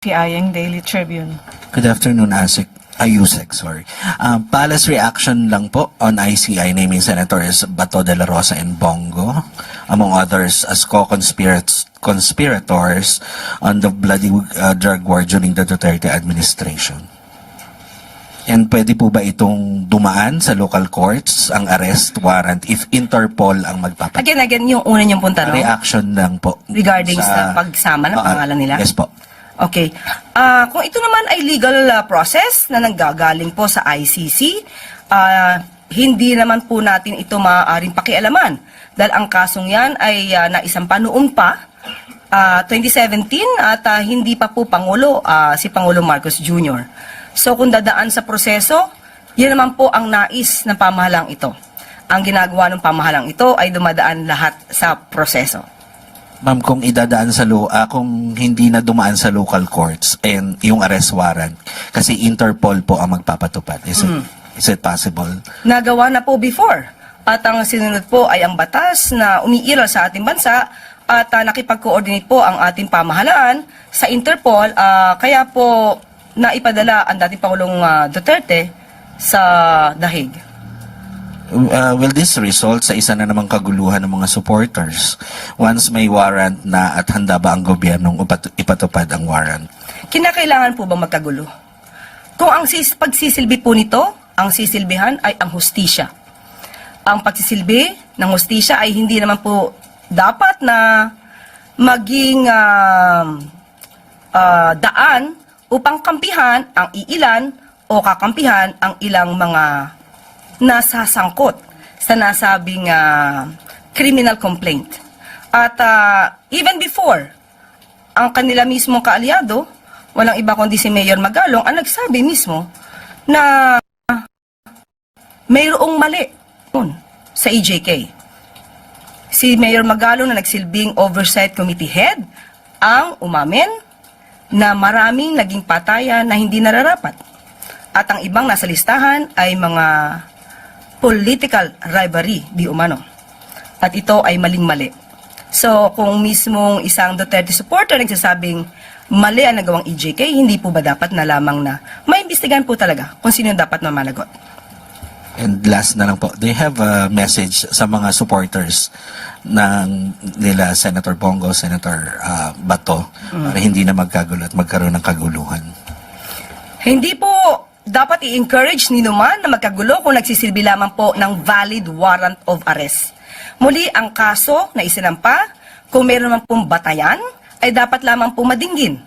Ayeng Daily Tribune. Good afternoon, Ayusek, sorry. Palace reaction lang po on ICI naming Senators Bato de la Rosa and Bongo, among others, as co-conspirators on the bloody drug war during the Duterte administration. And pwede po ba itong dumaan sa local courts, ang arrest warrant, if Interpol ang magpapat? Again, yung una niyong punta, no? Reaction lang po. Regarding sa pagsama ng pangalan nila? Yes po. Okay. Kung ito naman ay legal process na nanggagaling po sa ICC, hindi naman po natin ito maaaring pakialaman. Dahil ang kasong yan ay naisampa noon pa, 2017, at hindi pa po Pangulo, si Pangulo Marcos Jr. So kung dadaan sa proseso, yan naman po ang nais ng pamahalang ito. Ang ginagawa ng pamahalang ito ay dumadaan lahat sa proseso. Ma'am, kung idadaan sa kung hindi na dumaan sa local courts and yung arrest warrant, kasi Interpol po ang magpapatupad. Is it possible? Nagawa na po before. At ang sinunod po ay ang batas na umiiral sa ating bansa at nakipag-coordinate po ang ating pamahalaan sa Interpol. Kaya po naipadala ang dating Pangulong Duterte sa The Hague. Will this result sa isa na namang kaguluhan ng mga supporters once may warrant na at handa ba ang gobyernong ipatupad ang warrant? Kinakailangan po bang magkagulo? Kung ang pagsisilbi po nito, ang sisilbihan ay ang hustisya. Ang pagsisilbi ng hustisya ay hindi naman po dapat na maging daan upang kampihan ang iilan o kakampihan ang ilang mga nasasangkot sa nasabing criminal complaint. At even before, ang kanila mismong kaalyado, walang iba kundi si Mayor Magalong, ang nagsabi mismo na mayroong mali sa EJK. Si Mayor Magalong na nagsilbing Oversight Committee Head ang umamin na maraming naging patayan na hindi nararapat. At ang ibang nasa listahan ay mga political rivalry di umano. At ito ay maling-mali. So, kung mismong isang Duterte supporter nagsasabing mali ang nagawang EJK, hindi po ba dapat na lamang na maimbestigahan po talaga kung sino yung dapat mamanagot? And last na lang po, do you have a message sa mga supporters nila Senator Bongo, Senator Bato, para hindi na magkagulo at magkaroon ng kaguluhan? Hindi po dapat i-encourage ni naman na magkagulo kung nagsisilbi lamang po ng valid warrant of arrest. Muli, ang kaso na isinampa, kung meron naman pong batayan, ay dapat lamang po madinggin.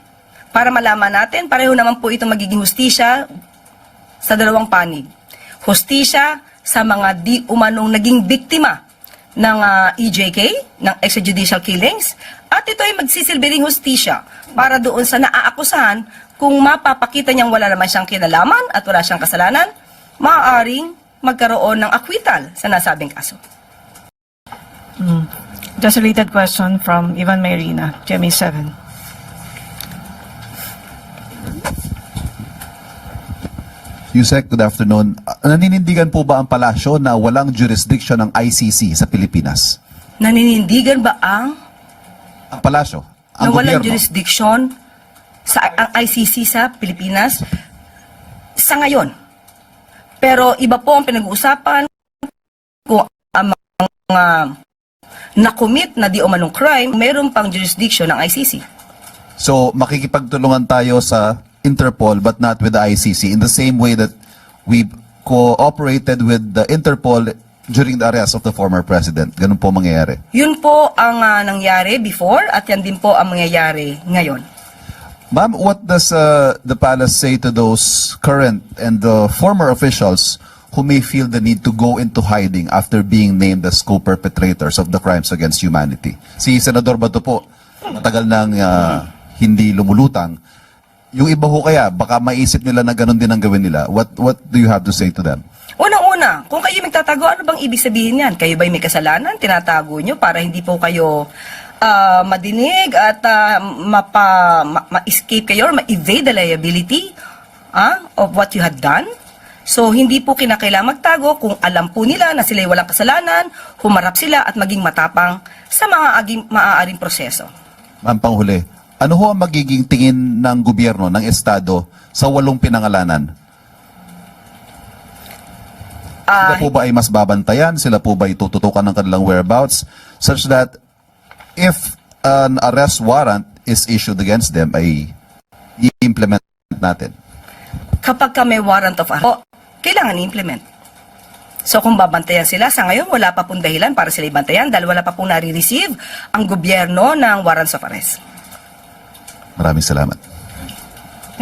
Para malaman natin, pareho naman po itong magiging hustisya sa dalawang panig. Hustisya sa mga di umanong naging biktima ng EJK, ng extrajudicial killings, at ito ay magsisilbi ring hustisya para doon sa naaakusahan. Kung mapapakita niyang wala naman siyang kinalaman at wala siyang kasalanan, maaaring magkaroon ng acquittal sa nasabing kaso. Just a related question from Ivan Mayrina, GMA 7. Yusek, good afternoon. Naninindigan po ba ang palasyo na walang jurisdiction ng ICC sa Pilipinas? Naninindigan ba ang Palasyo? na Ang walang gobyerno? jurisdiction sa ang ICC sa Pilipinas sa ngayon? Pero iba po ang pinag-uusapan kung ang mga na-commit na di umanong crime, mayroon pang jurisdiction ng ICC. So, makikipagtulungan tayo sa Interpol but not with the ICC in the same way that we cooperated with the Interpol during the arrest of the former president. Ganun po mangyayari. Yun po ang nangyari before at yan din po ang mangyayari ngayon. Ma'am, what does the palace say to those current and former officials who may feel the need to go into hiding after being named as co-perpetrators of the crimes against humanity? Si Senador Bato po, matagal nang hindi lumulutang. Yung iba ho kaya, baka maisip nila na ganun din ang gawin nila. What do you have to say to them? Unang-una, kung kayo magtatago, ano bang ibig sabihin yan? Kayo ba'y may kasalanan? Tinatago nyo para hindi po kayo madinig at ma-escape kayo or ma-evade the liability of what you had done? So, hindi po kinakailangan magtago kung alam po nila na sila'y walang kasalanan, humarap sila at maging matapang sa mga maaaring proseso. Ma'am, panghuli, ano ho ang magiging tingin ng gobyerno, ng Estado, sa 8 pinangalanan? Sila po ba ay mas babantayan? Sila po ba itututukan ng kanilang whereabouts? Such that if an arrest warrant is issued against them, ay i-implement natin. Kapag ka may warrant of arrest, kailangan i-implement. So kung babantayan sila, sa ngayon wala pa pong dahilan para sila ibantayan dahil wala pa pong nare-receive ang gobyerno ng warrants of arrest. Maraming salamat.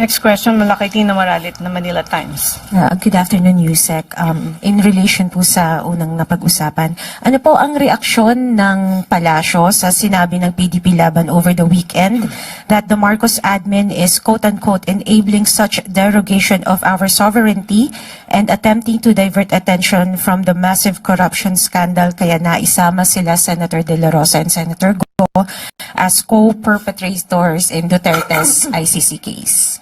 Next question, Malaki Tina Maralit na Manila Times. Good afternoon, Yusek. In relation po sa unang napag-usapan, ano po ang reaksyon ng palasyo sa sinabi ng PDP Laban over the weekend that the Marcos admin is quote-unquote enabling such derogation of our sovereignty and attempting to divert attention from the massive corruption scandal kaya naisama sila Senator De La Rosa and Senator Go as co-perpetrators in Duterte's ICC case?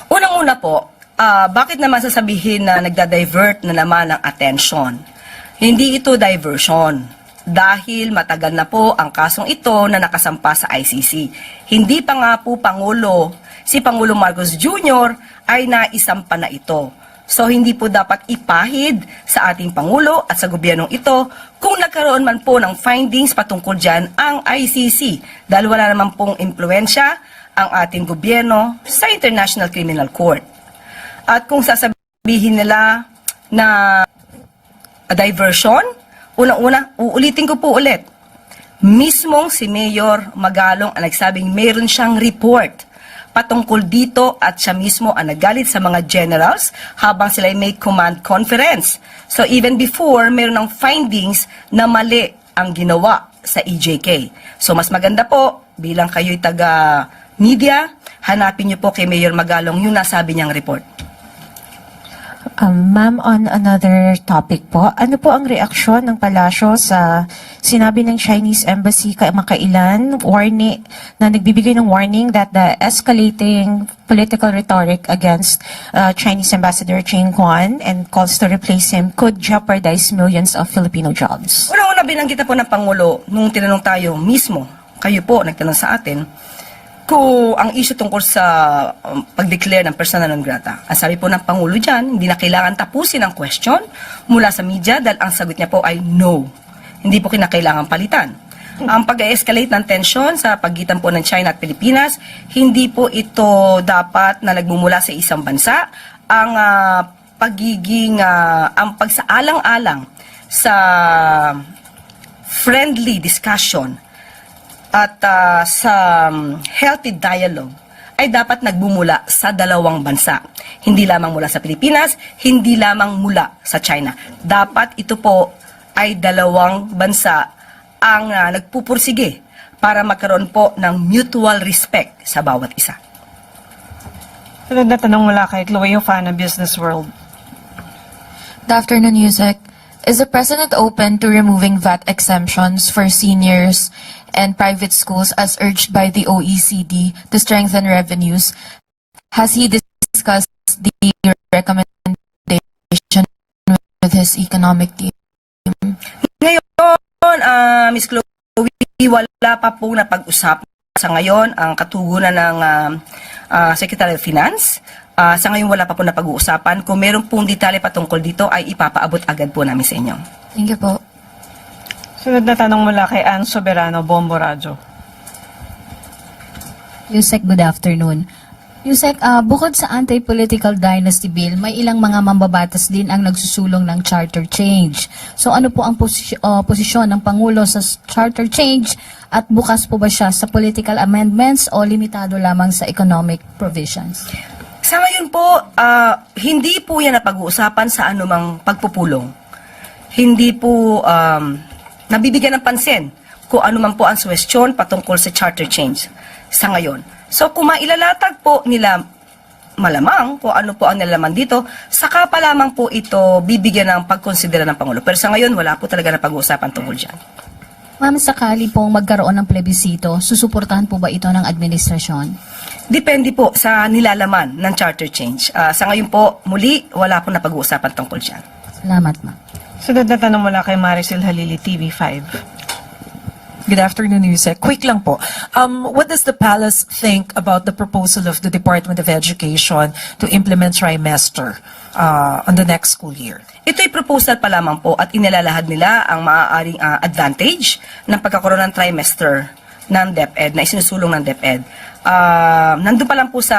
Unang-una po, bakit naman sasabihin na nagda-divert na naman ang attention? Hindi ito diversion dahil matagal na po ang kasong ito na nakasampa sa ICC. Hindi pa nga po si Pangulo Marcos Jr. ay naisampa na ito. So hindi po dapat ipahid sa ating Pangulo at sa gobyernong ito kung nagkaroon man po ng findings patungkol dyan ang ICC dahil wala naman pong impluensya ang ating gobyerno sa International Criminal Court. At kung sasabihin nila na diversion, unang-una, uulitin ko po ulit, mismong si Mayor Magalong ang nagsabing mayroon siyang report patungkol dito at siya mismo ang nagalit sa mga generals habang sila ay may command conference. So even before, mayroon ng findings na mali ang ginawa sa EJK. So mas maganda po, bilang kayo'y taga-media, hanapin niyo po kay Mayor Magalong yung nasabi niyang report. Ma'am, on another topic po, ano po ang reaksyon ng palasyo sa sinabi ng Chinese Embassy kamakailan, na nagbibigay ng warning that the escalating political rhetoric against Chinese Ambassador Cheng Guan and calls to replace him could jeopardize millions of Filipino jobs? Una-una binanggit na po ng Pangulo nung tinanong tayo mismo, kayo po nagtanong sa atin, kung ang issue tungkol sa pag-declare ng persona non grata. Ang sabi po ng Pangulo dyan, hindi na kailangan tapusin ang question mula sa media dahil ang sagot niya po ay no. Hindi po kinakailangan palitan. Ang pag-escalate ng tension sa pagitan po ng China at Pilipinas, hindi po ito dapat na nagmumula sa isang bansa. Ang ang pagsaalang-alang sa friendly discussion at sa healthy dialogue ay dapat nagbumula sa dalawang bansa. Hindi lamang mula sa Pilipinas, hindi lamang mula sa China. Dapat ito po ay dalawang bansa ang nagpupursige para magkaroon po ng mutual respect sa bawat isa. Sunod na tanong mula kay Chloe Ofana, Business World. Good afternoon, Yusek. Is the President open to removing VAT exemptions for seniors and private schools as urged by the OECD to strengthen revenues? Has he discussed the recommendation with his economic team? Ngayon, Ms. Chloe, wala pa pong napag-usapan sa ngayon ang katugunan ng Secretary of Finance. Sa ngayon wala pa po napag-uusapan. Kung meron pong detalye patungkol dito ay ipapaabot agad po namin sa inyo. Thank you po. Sunod na tanong mula kay Ann Soberano, Bombo Radyo. Yusek, good afternoon. Yusek, bukod sa anti-political dynasty bill, may ilang mga mambabatas din ang nagsusulong ng charter change. So ano po ang posisyon ng Pangulo sa charter change at bukas po ba siya sa political amendments o limitado lamang sa economic provisions? Sa ngayon po, hindi po yan napag-uusapan sa anumang pagpupulong. Hindi po nabibigyan ng pansin kung ano man po ang suwestyon patungkol sa charter change sa ngayon. So kung mailalatag po nila malamang kung ano po ang nilalaman dito, saka pa lamang po ito bibigyan ng pagkonsidera ng Pangulo. Pero sa ngayon, wala po talaga na pag-uusapan tungkol dyan. Ma'am, sakali pong magkaroon ng plebisito, susuportahan po ba ito ng administrasyon? Depende po sa nilalaman ng charter change. Sa ngayon po, muli, wala po na pag-uusapan tungkol dyan. Salamat, ma'am. Sunod na tanong mula kay Maricel Halili, TV5. Good afternoon, Yusek. Quick lang po. What does the palace think about the proposal of the Department of Education to implement trimester on the next school year? Ito'y proposal pa lamang po at inilalahad nila ang maaaring advantage ng pagkakaroon ng trimester ng DepEd, na isinusulong ng DepEd. Nandun pa lang po sa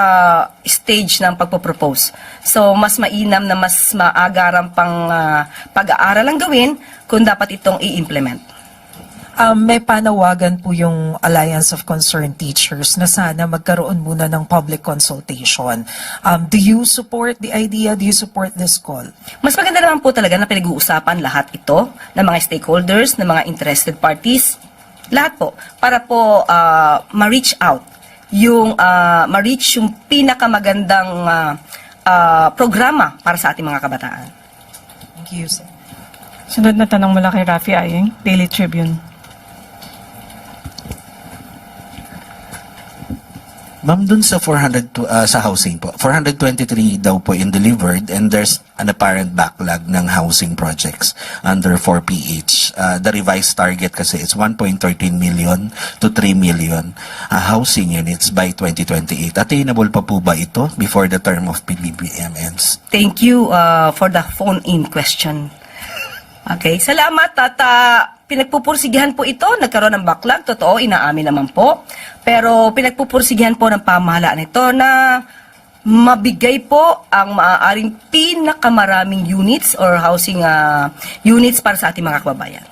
stage ng pagpo-propose. So, mas mainam na mas maagaran pang pag-aaral ang gawin kung dapat itong i-implement. May panawagan po yung Alliance of Concerned Teachers na sana magkaroon muna ng public consultation. Do you support the idea? Do you support this call? Mas maganda naman po talaga na pinag-uusapan lahat ito ng mga stakeholders, ng mga interested parties, lahat po, para po ma-reach out yung ma-reach yung pinakamagandang programa para sa ating mga kabataan. Thank you, Yusek. Sunod na tanong mula kay Rafi Aying, Daily Tribune. Ma'am, dun sa 400 sa housing po, 423 daw po in delivered and there's an apparent backlog ng housing projects under 4PH. The revised target kasi is 1.13 million to 3 million housing units by 2028. Attainable pa po ba ito before the term of PBBM ends? Thank you for the phone-in question. Okay, salamat at pinagpupursigihan po ito, nagkaroon ng backlog, totoo, inaamin naman po. Pero pinagpupursigihan po ng pamahalaan ito na mabigay po ang maaaring pinakamaraming units or housing units para sa ating mga kababayan.